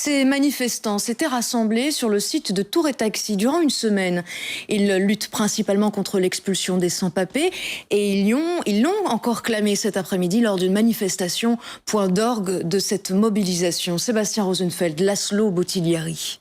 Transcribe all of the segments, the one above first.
Ces manifestants s'étaient rassemblés sur le site de Tour et Taxi durant une semaine. Ils luttent principalement contre l'expulsion des sans-papiers et ils l'ont encore clamé cet après-midi lors d'une manifestation, point d'orgue de cette mobilisation. Sébastien Rosenfeld, Laszlo Bottigliari.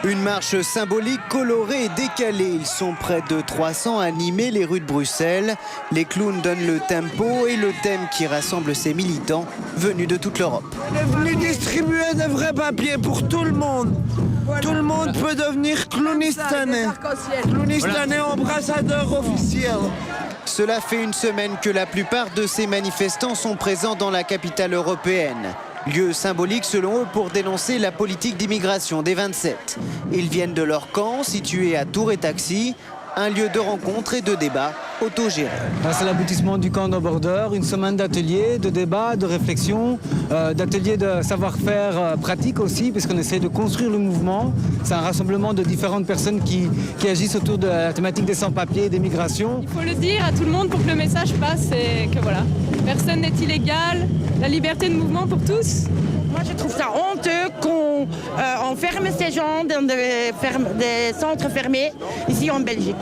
Une marche symbolique, colorée et décalée. Ils sont près de 300 à animer les rues de Bruxelles. Les clowns donnent le tempo et le thème qui rassemble ces militants venus de toute l'Europe. On est venu distribuer des vrais papiers pour tout le monde. Voilà. Tout le monde peut devenir clownistané. Clownistané, ambassadeur officiel. Cela fait une semaine que la plupart de ces manifestants sont présents dans la capitale européenne. Lieu symbolique selon eux pour dénoncer la politique d'immigration des 27. Ils viennent de leur camp situé à Tour et Taxi, un lieu de rencontre et de débat autogéré. C'est l'aboutissement du camp No Border, une semaine d'ateliers, de débats, de réflexion, d'ateliers de savoir-faire pratique aussi, puisqu'on essaie de construire le mouvement. C'est un rassemblement de différentes personnes qui agissent autour de la thématique des sans-papiers et des migrations. Il faut le dire à tout le monde pour que le message passe et que voilà, personne n'est illégal, la liberté de mouvement pour tous. Moi, je trouve ça honteux qu'on enferme ces gens dans des centres fermés ici en Belgique.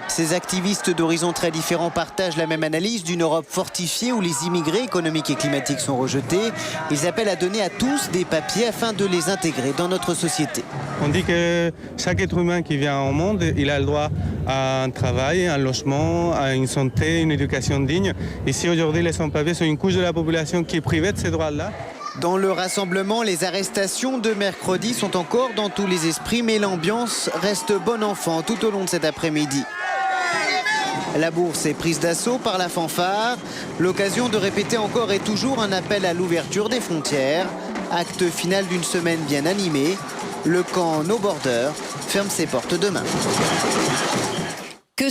Ces activistes d'horizons très différents partagent la même analyse d'une Europe fortifiée où les immigrés économiques et climatiques sont rejetés. Ils appellent à donner à tous des papiers afin de les intégrer dans notre société. On dit que chaque être humain qui vient au monde, il a le droit à un travail, un logement, à une santé, une éducation digne. Ici, aujourd'hui, les sans-papiers sont une couche de la population qui est privée de ces droits-là. Dans le rassemblement, les arrestations de mercredi sont encore dans tous les esprits, mais l'ambiance reste bon enfant tout au long de cet après-midi. La bourse est prise d'assaut par la fanfare. L'occasion de répéter encore et toujours un appel à l'ouverture des frontières. Acte final d'une semaine bien animée. Le camp No Border ferme ses portes demain.